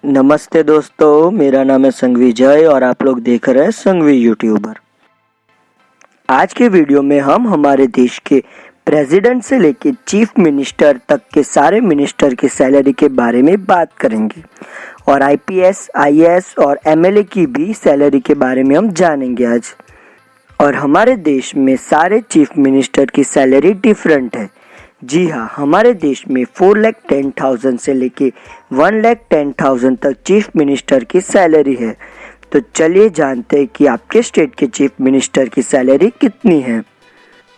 नमस्ते दोस्तों, मेरा नाम है संघवी जय और आप लोग देख रहे हैं संघवी यूट्यूबर। आज के वीडियो में हम हमारे देश के प्रेसिडेंट से लेके चीफ मिनिस्टर तक के सारे मिनिस्टर की सैलरी के बारे में बात करेंगे और आईपीएस, आईएएस और एमएलए की भी सैलरी के बारे में हम जानेंगे आज। और हमारे देश में सारे चीफ मिनिस्टर की सैलरी डिफरेंट है। जी हाँ, हमारे देश में 4,10,000 से लेके 1,10,000 तक चीफ मिनिस्टर की सैलरी है। तो चलिए जानते हैं कि आपके स्टेट के चीफ मिनिस्टर की सैलरी कितनी है।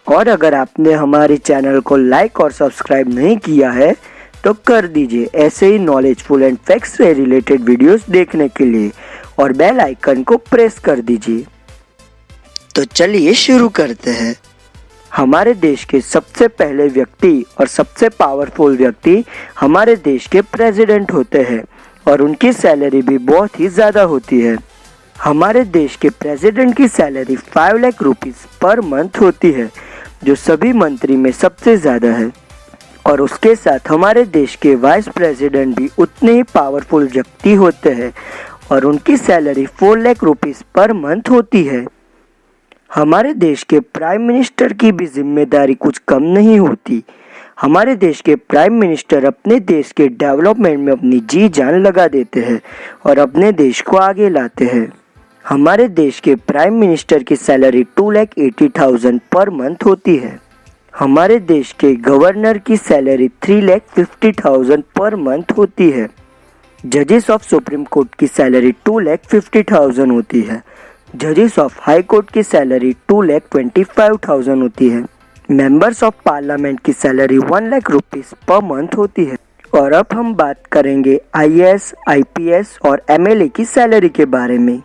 और अगर आपने हमारे चैनल को लाइक और सब्सक्राइब नहीं किया है तो कर दीजिए, ऐसे ही नॉलेजफुल एंड फैक्ट्स से रिलेटेड वीडियोस देखने के लिए, और बेल आइकन को प्रेस कर दीजिए। तो चलिए शुरू करते हैं। हमारे देश के सबसे पहले व्यक्ति और सबसे पावरफुल व्यक्ति हमारे देश के प्रेसिडेंट होते हैं और उनकी सैलरी भी बहुत ही ज़्यादा होती है। हमारे देश के प्रेसिडेंट की salary 5 lakh rupees per month होती है, जो सभी मंत्री में सबसे ज़्यादा है। और उसके साथ हमारे देश के वाइस प्रेसिडेंट भी उतने ही पावरफुल व्यक्ति होते हैं और उनकी salary 4 lakh rupees per month होती है। हमारे देश के प्राइम मिनिस्टर की भी जिम्मेदारी कुछ कम नहीं होती। हमारे देश के प्राइम मिनिस्टर अपने देश के डेवलपमेंट में अपनी जी जान लगा देते हैं और अपने देश को आगे लाते हैं। हमारे देश के प्राइम मिनिस्टर की सैलरी 2,80,000 पर मंथ होती है। हमारे देश के गवर्नर की सैलरी 3,50,000 पर मंथ होती है। जजेस ऑफ सुप्रीम कोर्ट की सैलरी 2,50,000 होती है। जजेस ऑफ हाई कोर्ट की सैलरी 2,25,000 होती है। मेंबर्स ऑफ पार्लियामेंट की salary 1 lakh rupees per month होती है। और अब हम बात करेंगे आईएएस, आईपीएस और एमएलए की सैलरी के बारे में।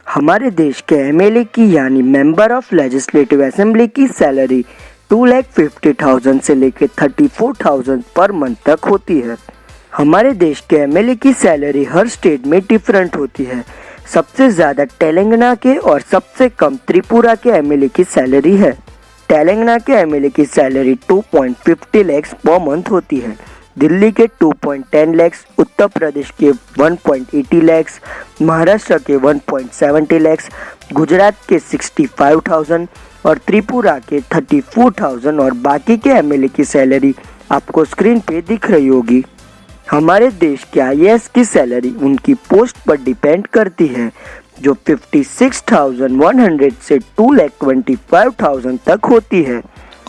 हमारे देश के एमएलए की यानी मेंबर ऑफ लेजिस्लेटिव असेंबली की सैलरी 2,50,000 से लेकर 34,000 पर मंथ तक होती है। हमारे देश के एमएलए की सैलरी हर स्टेट में डिफरेंट होती है। सबसे ज़्यादा तेलंगाना के और सबसे कम त्रिपुरा के एमएलए की सैलरी है। तेलंगाना के एमएलए की सैलरी 2.50 लाख पर मंथ होती है। दिल्ली के 2.10 लाख, उत्तर प्रदेश के 1.80 लाख, महाराष्ट्र के 1.70 लाख, गुजरात के 65,000 और त्रिपुरा के 34,000 और बाकी के एमएलए की सैलरी आपको स्क्रीन पे दिख रही होगी। हमारे देश के आईएएस की सैलरी उनकी पोस्ट पर डिपेंड करती है, जो 56,100 से 2,25,000 तक होती है।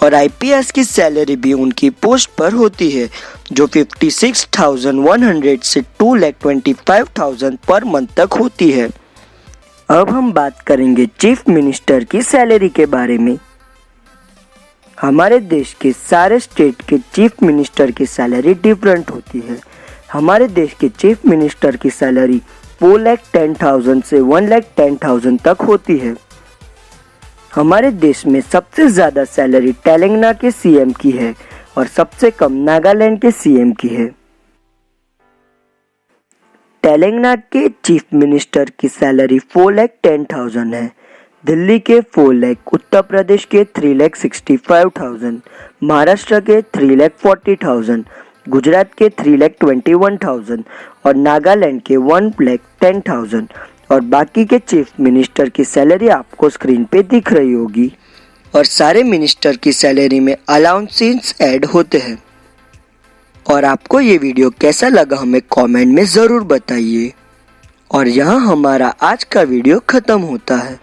और आईपीएस की सैलरी भी उनकी पोस्ट पर होती है, जो 56,100 से 2,25,000 पर मंथ तक होती है। अब हम बात करेंगे चीफ मिनिस्टर की सैलरी के बारे में। हमारे देश के सारे स्टेट के चीफ मिनिस्टर की सैलरी डिफरेंट होती है। हमारे देश के चीफ मिनिस्टर की सैलरी 4,10,000 से 1,10,000 तक होती है। हमारे देश में सबसे ज़्यादा सैलरी तेलंगाना के सीएम की है और सबसे कम नागालैंड के सीएम की है। तेलंगाना के चीफ मिनिस्टर की सैलरी 4,10,000 है। दिल्ली के 4 लाख, उत्तर प्रदेश के 3,65,000, महाराष्ट्र के 3,40,000, गुजरात के 3,21,000 और नागालैंड के 1,10,000 और बाकी के चीफ मिनिस्टर की सैलरी आपको स्क्रीन पे दिख रही होगी। और सारे मिनिस्टर की सैलरी में अलाउंसेस ऐड होते हैं। और आपको ये वीडियो कैसा लगा हमें कमेंट में ज़रूर बताइए। और यहाँ हमारा आज का वीडियो ख़त्म होता है।